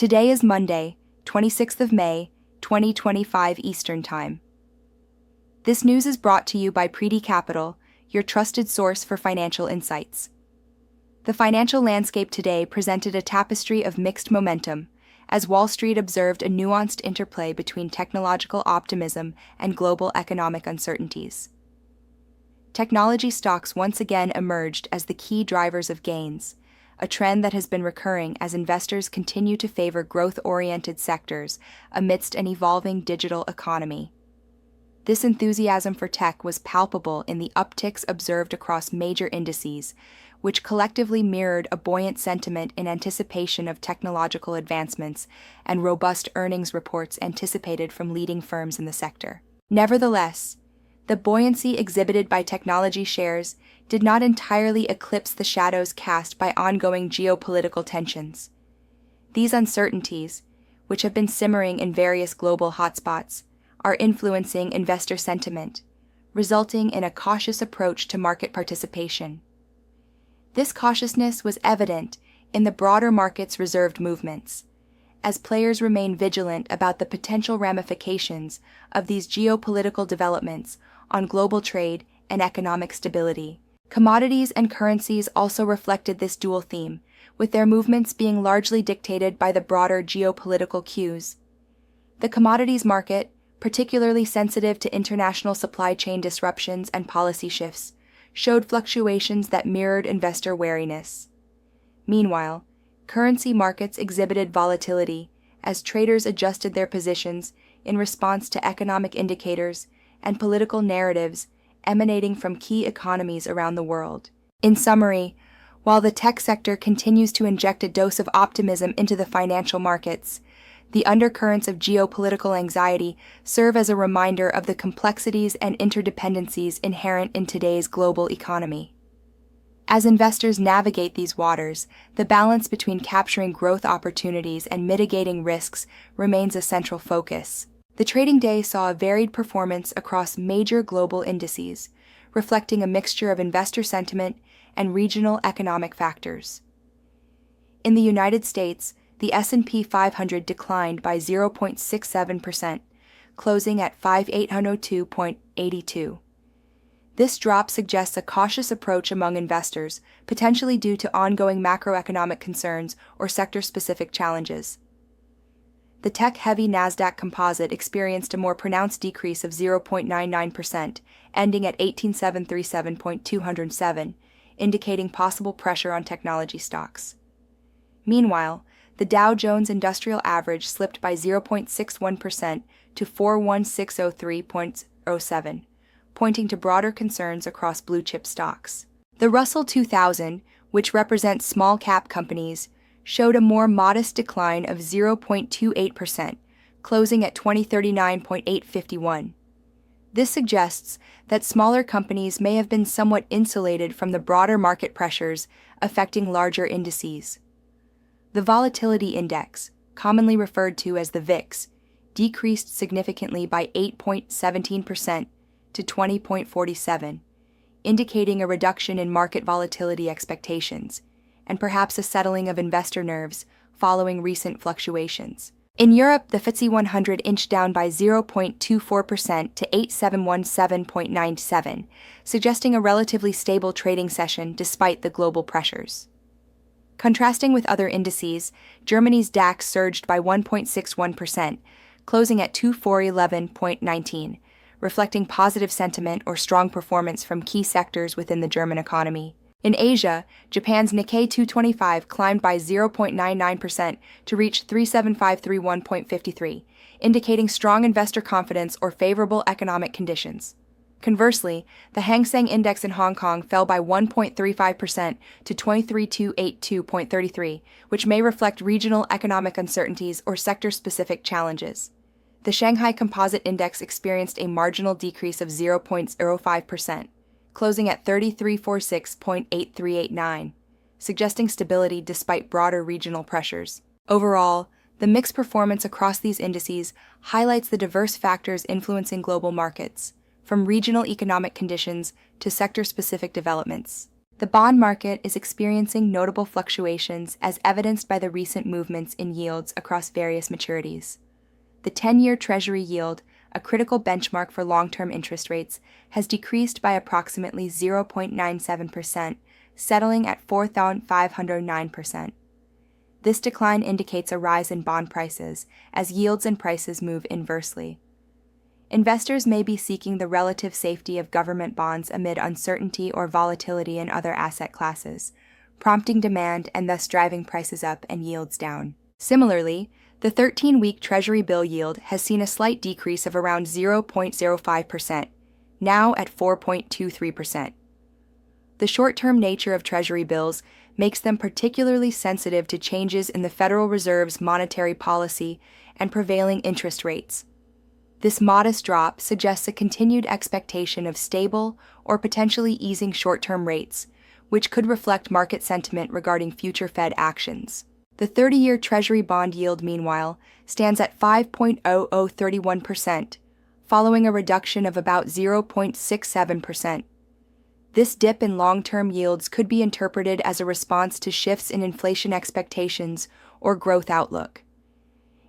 Today is Monday, 26th of May, 2025 Eastern Time. This news is brought to you by Preeti Capital, your trusted source for financial insights. The financial landscape today presented a tapestry of mixed momentum, as Wall Street observed a nuanced interplay between technological optimism and global economic uncertainties. Technology stocks once again emerged as the key drivers of gains, a trend that has been recurring as investors continue to favor growth-oriented sectors amidst an evolving digital economy. This enthusiasm for tech was palpable in the upticks observed across major indices, which collectively mirrored a buoyant sentiment in anticipation of technological advancements and robust earnings reports anticipated from leading firms in the sector. Nevertheless, the buoyancy exhibited by technology shares did not entirely eclipse the shadows cast by ongoing geopolitical tensions. These uncertainties, which have been simmering in various global hotspots, are influencing investor sentiment, resulting in a cautious approach to market participation. This cautiousness was evident in the broader market's reserved movements, as players remain vigilant about the potential ramifications of these geopolitical developments on global trade and economic stability. Commodities and currencies also reflected this dual theme, with their movements being largely dictated by the broader geopolitical cues. The commodities market, particularly sensitive to international supply chain disruptions and policy shifts, showed fluctuations that mirrored investor wariness. Meanwhile, currency markets exhibited volatility as traders adjusted their positions in response to economic indicators and political narratives emanating from key economies around the world. In summary, while the tech sector continues to inject a dose of optimism into the financial markets, the undercurrents of geopolitical anxiety serve as a reminder of the complexities and interdependencies inherent in today's global economy. As investors navigate these waters, the balance between capturing growth opportunities and mitigating risks remains a central focus. The trading day saw a varied performance across major global indices, reflecting a mixture of investor sentiment and regional economic factors. In the United States, the S&P 500 declined by 0.67%, closing at 5,802.82. This drop suggests a cautious approach among investors, potentially due to ongoing macroeconomic concerns or sector-specific challenges. The tech-heavy Nasdaq Composite experienced a more pronounced decrease of 0.99%, ending at 18,737.207, indicating possible pressure on technology stocks. Meanwhile, the Dow Jones Industrial Average slipped by 0.61% to 41603.07, pointing to broader concerns across blue-chip stocks. The Russell 2000, which represents small-cap companies, showed a more modest decline of 0.28%, closing at 2039.851. This suggests that smaller companies may have been somewhat insulated from the broader market pressures affecting larger indices. The Volatility Index, commonly referred to as the VIX, decreased significantly by 8.17% to 20.47, indicating a reduction in market volatility expectations, and perhaps a settling of investor nerves following recent fluctuations. In Europe, the FTSE 100 inched down by 0.24% to 8717.97, suggesting a relatively stable trading session despite the global pressures. Contrasting with other indices, Germany's DAX surged by 1.61%, closing at 2411.19, reflecting positive sentiment or strong performance from key sectors within the German economy. In Asia, Japan's Nikkei 225 climbed by 0.99% to reach 37531.53, indicating strong investor confidence or favorable economic conditions. Conversely, the Hang Seng Index in Hong Kong fell by 1.35% to 23282.33, which may reflect regional economic uncertainties or sector-specific challenges. The Shanghai Composite Index experienced a marginal decrease of 0.05%, closing at 3346.8389, suggesting stability despite broader regional pressures. Overall, the mixed performance across these indices highlights the diverse factors influencing global markets, from regional economic conditions to sector-specific developments. The bond market is experiencing notable fluctuations as evidenced by the recent movements in yields across various maturities. The 10-year Treasury yield, a critical benchmark for long-term interest rates, has decreased by approximately 0.97%, settling at 4,509%. This decline indicates a rise in bond prices as yields and prices move inversely. Investors may be seeking the relative safety of government bonds amid uncertainty or volatility in other asset classes, prompting demand and thus driving prices up and yields down. Similarly, the 13-week Treasury bill yield has seen a slight decrease of around 0.05%, now at 4.23%. The short-term nature of Treasury bills makes them particularly sensitive to changes in the Federal Reserve's monetary policy and prevailing interest rates. This modest drop suggests a continued expectation of stable or potentially easing short-term rates, which could reflect market sentiment regarding future Fed actions. The 30-year Treasury bond yield, meanwhile, stands at 5.0031%, following a reduction of about 0.67%. This dip in long-term yields could be interpreted as a response to shifts in inflation expectations or growth outlook.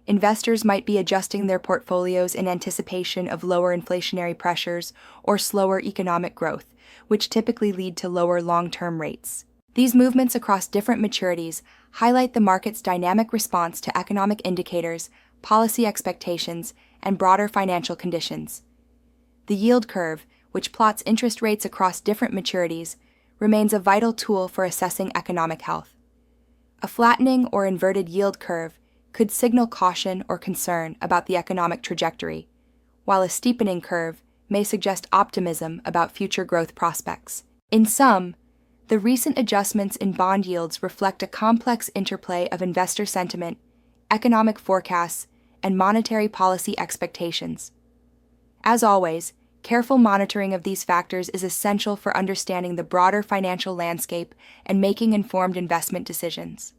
Investors might be adjusting their portfolios in anticipation of lower inflationary pressures or slower economic growth, which typically lead to lower long-term rates. These movements across different maturities highlight the market's dynamic response to economic indicators, policy expectations, and broader financial conditions. The yield curve, which plots interest rates across different maturities, remains a vital tool for assessing economic health. A flattening or inverted yield curve could signal caution or concern about the economic trajectory, while a steepening curve may suggest optimism about future growth prospects. In sum, the recent adjustments in bond yields reflect a complex interplay of investor sentiment, economic forecasts, and monetary policy expectations. As always, careful monitoring of these factors is essential for understanding the broader financial landscape and making informed investment decisions.